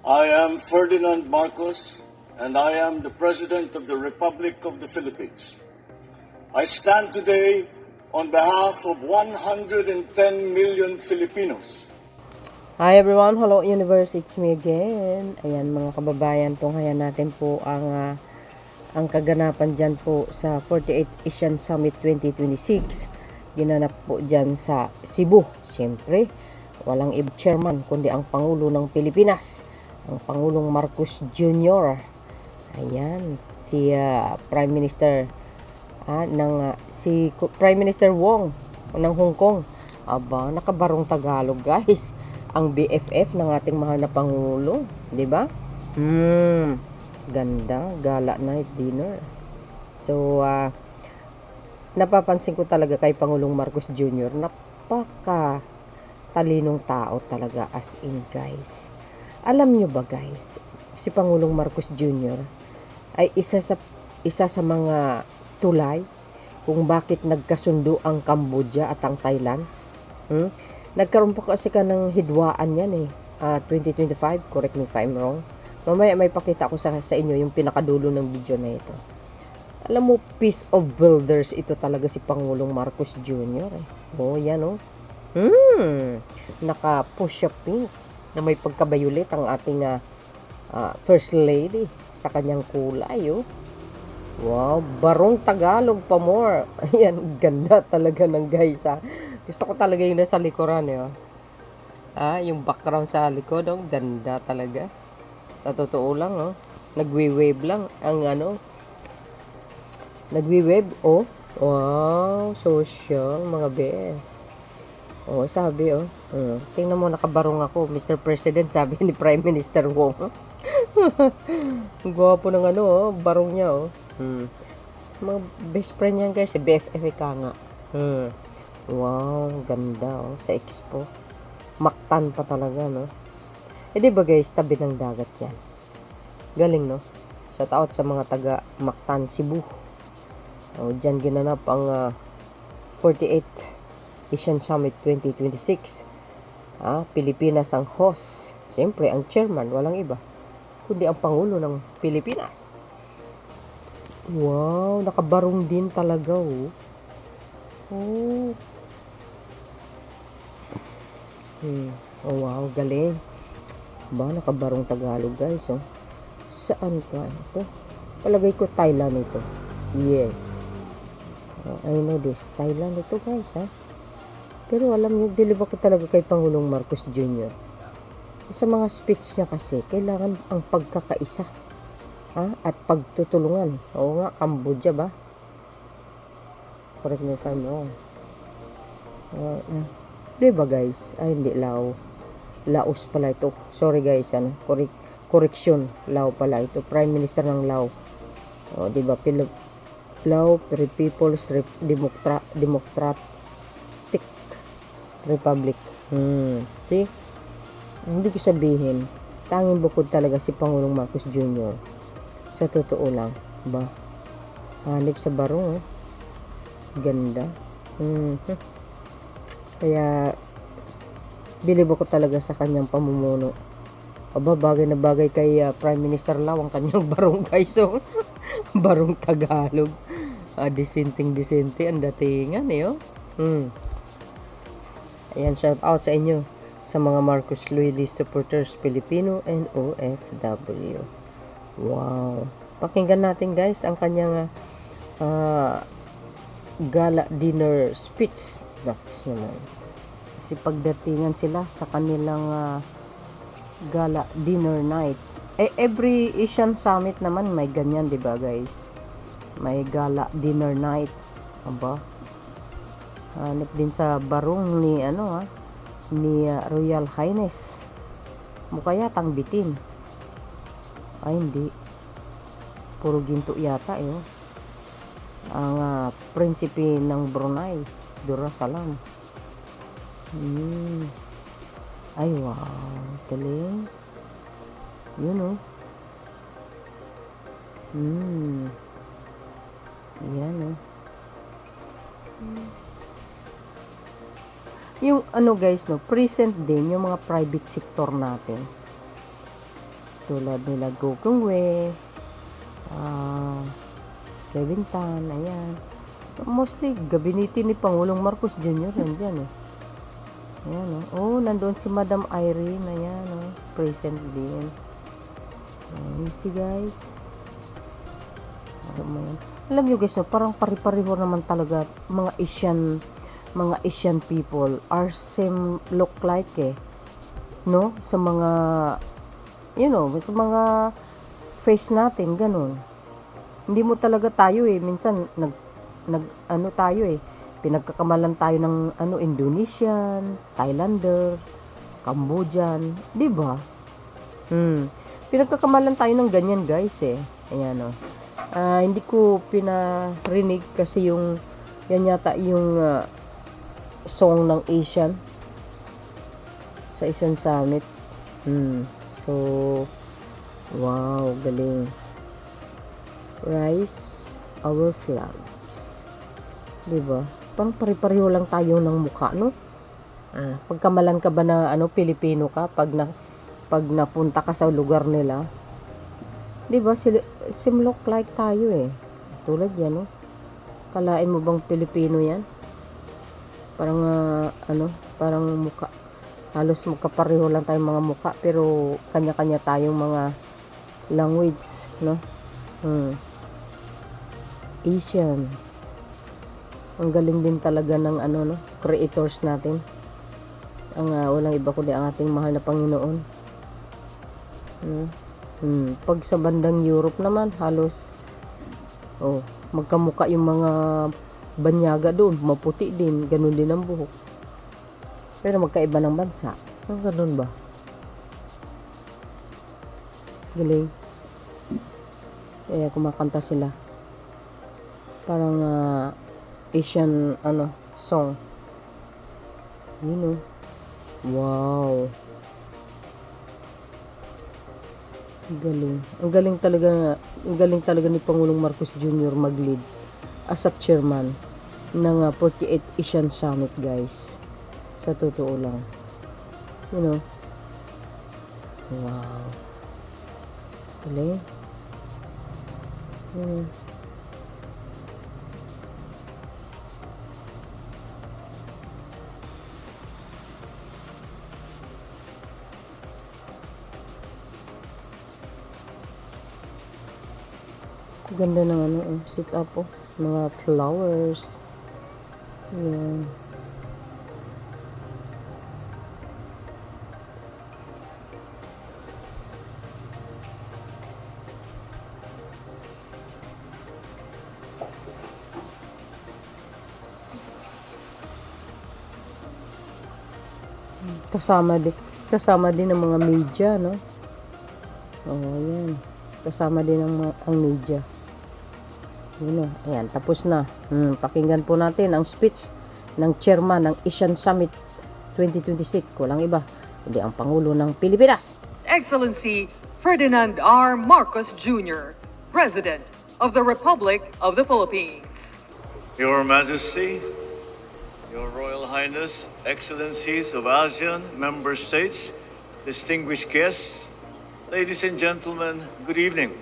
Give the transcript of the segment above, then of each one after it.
I am Ferdinand Marcos, and I am the President of the Republic of the Philippines. I stand today on behalf of 110 million Filipinos. Hi everyone, hello universe, it's me again. Ayan mga kababayan, tunghayan natin po ang kaganapan dyan po sa 48th Asian Summit 2026. Ginanap po dyan sa Cebu. Siyempre, walang chairman kundi ang Pangulo ng Pilipinas, ang Pangulong Marcos Jr. Ayan, si Prime Minister si Prime Minister Wong ng Hong Kong. Aba, nakabarong Tagalog guys. Ang BFF ng ating mahal na Pangulo, di ba? Ganda, gala night dinner. So, napapansin ko talaga kay Pangulong Marcos Jr. Napaka talinong tao talaga, as in guys. Alam nyo ba guys, si Pangulong Marcos Jr. ay isa sa mga tulay kung bakit nagkasundo ang Cambodia at ang Thailand. Nagkaroon po kasi ka ng hidwaan yan 2025, correct me if I'm wrong. Mamaya may pakita ko sa inyo yung pinakadulo ng video na ito. Alam mo, piece of builders ito talaga si Pangulong Marcos Jr. Oh, yan oh. Naka-push up pink na may pagka-violet ang ating First Lady sa kanyang kulay oh. Wow, barong Tagalog pa more. Ayan, ganda talaga ng guys Gusto ko talaga yung nasa likuran yung background sa likod ganda talaga. Sa totoo lang nagwe-wave lang ang nagwe-wave wow, social mga bes. Sabi tingnan mo, nakabarong ako, Mr. President, sabi ni Prime Minister Wong. Gwapo ng barong niya mga best friend yan guys, BFF ka nga. Wow, ganda sa expo. Mactan pa talaga di ba guys, tabi ng dagat yan. Galing shout out sa mga taga Mactan, Cebu. Dyan ginanap ang 48th Asian Summit 2026. Pilipinas ang host. Siyempre, ang chairman, walang iba kundi ang Pangulo ng Pilipinas. Wow, nakabarong din talaga wow, galing. Ba, nakabarong Tagalog guys Saan ka ito? Palagay ko Thailand ito. Yes. I know this. Thailand ito guys Pero alam niyo, believe ako talaga kay Pangulong Marcos Jr. Sa mga speech niya kasi, kailangan ang pagkakaisa at pagtutulungan. Oo nga, Cambodia ba? Correct me if I'm wrong. Diba guys? Ay, hindi, Laos pala ito. Sorry guys, correction. Lao pala ito. Prime Minister ng Lao. Diba? Lao People's Democratic Republic. See? Hindi ko sabihin, tanging bukod talaga si Pangulong Marcos Jr. Sa totoo lang, ba? Hanip sa barong Ganda. Kaya believe ako talaga sa kanyang pamumuno. Aba, bagay na bagay kay Prime Minister Lao ang kanyang barong guys barong Tagalog. Disente ang datingan Ayan, shout out sa inyo sa mga Marcos Loyalist supporters, Filipino and OFW. Wow. Pakinggan natin guys ang kanyang gala dinner speech. Next naman. Kasi pagdatingan sila sa kanilang gala dinner night. Every Asian Summit naman may ganyan, di ba guys? May gala dinner night. Aba. Hanap din sa barong ni ni Royal Highness. Mukha yatang bitin. Ay, hindi. Puro ginto yata ang prinsipe ng Brunei, Darussalam. Ay, wow. Galing. Yun yan yung guys present din yung mga private sector natin. tulad nila Go Kung Wei, Kevin Tan, ayan. Mostly, gabinete ni Pangulong Marcos Jr. nandyan eh. Ayan oh. Nandun si Madam Irene, ayan oh. Present din. Ayan, you see guys. Alam nyo guys, no, parang pari-pariho naman talaga mga Asian people are same look like eh. No? Sa mga, sa mga face natin, ganun. Hindi mo talaga tayo eh. Minsan, tayo eh. Pinagkakamalan tayo ng, Indonesian, Thailander, Cambodian, di ba? Pinagkakamalan tayo ng ganyan guys eh. Ayan o. Hindi ko pinarinig kasi yan yata yung song ng Asian sa Asian Summit. So, wow, galing. Rise our flags. Diba? Pang pare-pareho lang tayo ng mukha, no? Pagkamalan ka ba na Pilipino ka pag napunta ka sa lugar nila? Diba? Same look like tayo eh. Tulad yan, no? Kalain mo bang Pilipino yan? Parang parang mukha. Halos magkapareho lang tayong mga mukha pero kanya-kanya tayong mga language, no? Asians. Ang galing din talaga ng creators natin. Ang walang iba kundi ang ating mahal na Panginoon. Pag sa bandang Europe naman halos magkamukha yung mga banyaga doon, maputi din, ganun din ang buhok. Pero magkaiba ng bansa. Ganun ba? Galing. Kaya kumakanta sila. Parang Asian song. Wow. Galing. Ang galing talaga ni Pangulong Marcos Jr. mag-lead as a chairman ng 48 Asian Summit, guys. Sa totoo lang. Wow. Galing. Ganda ng sit up mga flowers. Yan. Kasama din ng mga media, no? Yan. Kasama din ang media. Ayan, tapos na. Pakinggan po natin ang speech ng chairman ng Asian Summit 2026. Walang iba, kundi ang Pangulo ng Pilipinas. Excellency Ferdinand R. Marcos Jr., President of the Republic of the Philippines. Your Majesty, Your Royal Highness, Excellencies of ASEAN member states, distinguished guests, ladies and gentlemen, good evening.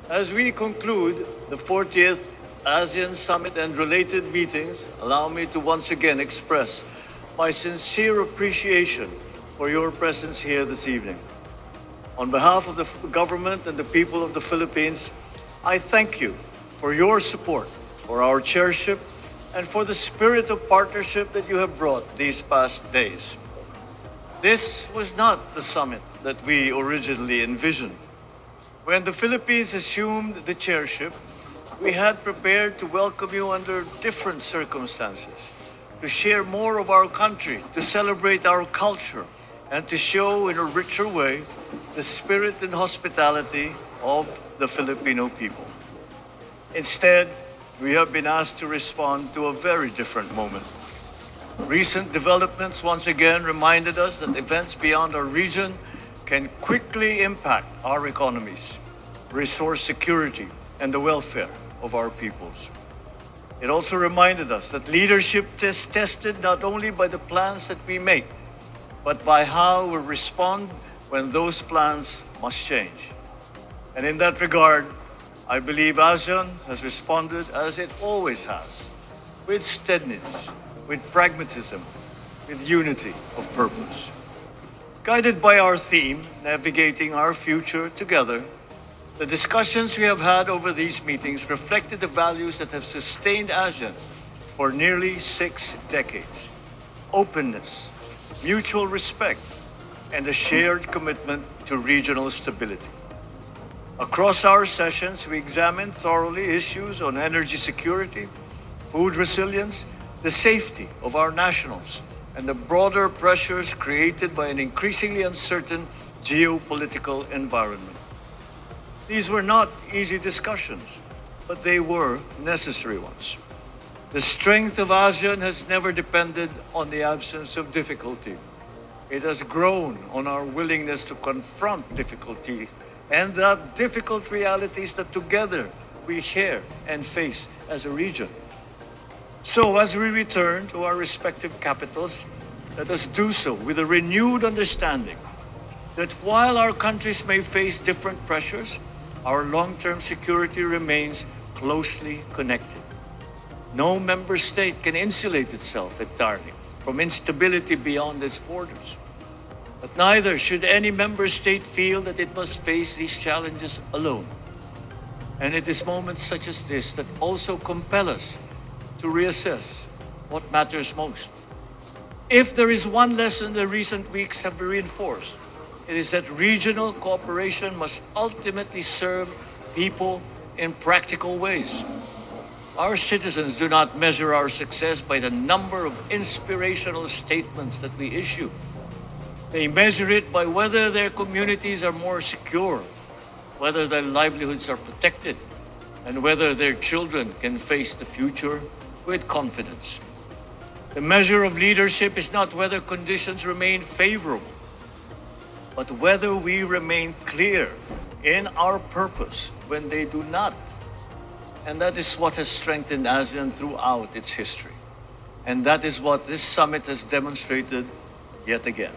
As we conclude the 40th ASEAN Summit and related meetings, allow me to once again express my sincere appreciation for your presence here this evening. On behalf of the government and the people of the Philippines, I thank you for your support, for our chairship, and for the spirit of partnership that you have brought these past days. This was not the summit that we originally envisioned. When the Philippines assumed the chairship, we had prepared to welcome you under different circumstances, to share more of our country, to celebrate our culture, and to show in a richer way the spirit and hospitality of the Filipino people. Instead, we have been asked to respond to a very different moment. Recent developments once again reminded us that events beyond our region can quickly impact our economies, resource security, and the welfare of our peoples. It also reminded us that leadership is tested not only by the plans that we make, but by how we respond when those plans must change. And in that regard, I believe ASEAN has responded as it always has, with steadiness, with pragmatism, with unity of purpose. Guided by our theme, Navigating Our Future Together, the discussions we have had over these meetings reflected the values that have sustained ASEAN for nearly 6 decades. Openness, mutual respect, and a shared commitment to regional stability. Across our sessions, we examined thoroughly issues on energy security, food resilience, the safety of our nationals, and the broader pressures created by an increasingly uncertain geopolitical environment. These were not easy discussions, but they were necessary ones. The strength of ASEAN has never depended on the absence of difficulty. It has grown on our willingness to confront difficulty and the difficult realities that together we share and face as a region. So as we return to our respective capitals, let us do so with a renewed understanding that while our countries may face different pressures, our long-term security remains closely connected. No member state can insulate itself entirely from instability beyond its borders. But neither should any member state feel that it must face these challenges alone. And it is moments such as this that also compel us to reassess what matters most. If there is one lesson the recent weeks have reinforced, it is that regional cooperation must ultimately serve people in practical ways. Our citizens do not measure our success by the number of inspirational statements that we issue. They measure it by whether their communities are more secure, whether their livelihoods are protected, and whether their children can face the future with confidence. The measure of leadership is not whether conditions remain favorable, but whether we remain clear in our purpose when they do not. And that is what has strengthened ASEAN throughout its history. And that is what this summit has demonstrated yet again.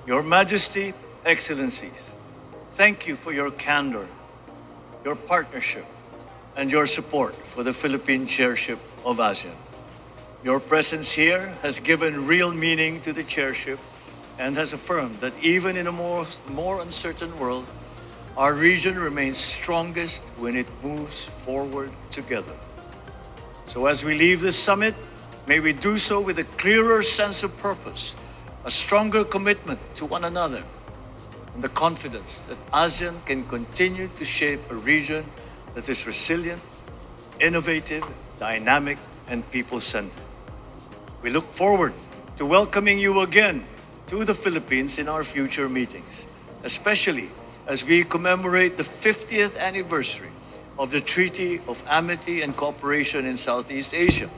Your Majesty, Excellencies, thank you for your candor, your partnership, and your support for the Philippine chairship of ASEAN. Your presence here has given real meaning to the chairship and has affirmed that even in a more uncertain world, our region remains strongest when it moves forward together. So as we leave this summit, may we do so with a clearer sense of purpose, a stronger commitment to one another, and the confidence that ASEAN can continue to shape a region that is resilient, innovative, dynamic, and people-centered. We look forward to welcoming you again to the Philippines in our future meetings, especially as we commemorate the 50th anniversary of the Treaty of Amity and Cooperation in Southeast Asia,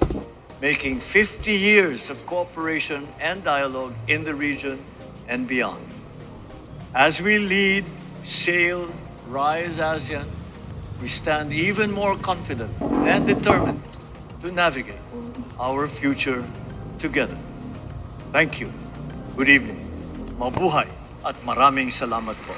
making 50 years of cooperation and dialogue in the region and beyond. As we lead, sail, rise ASEAN, we stand even more confident and determined to navigate our future together. Thank you. Good evening. Mabuhay at maraming salamat po.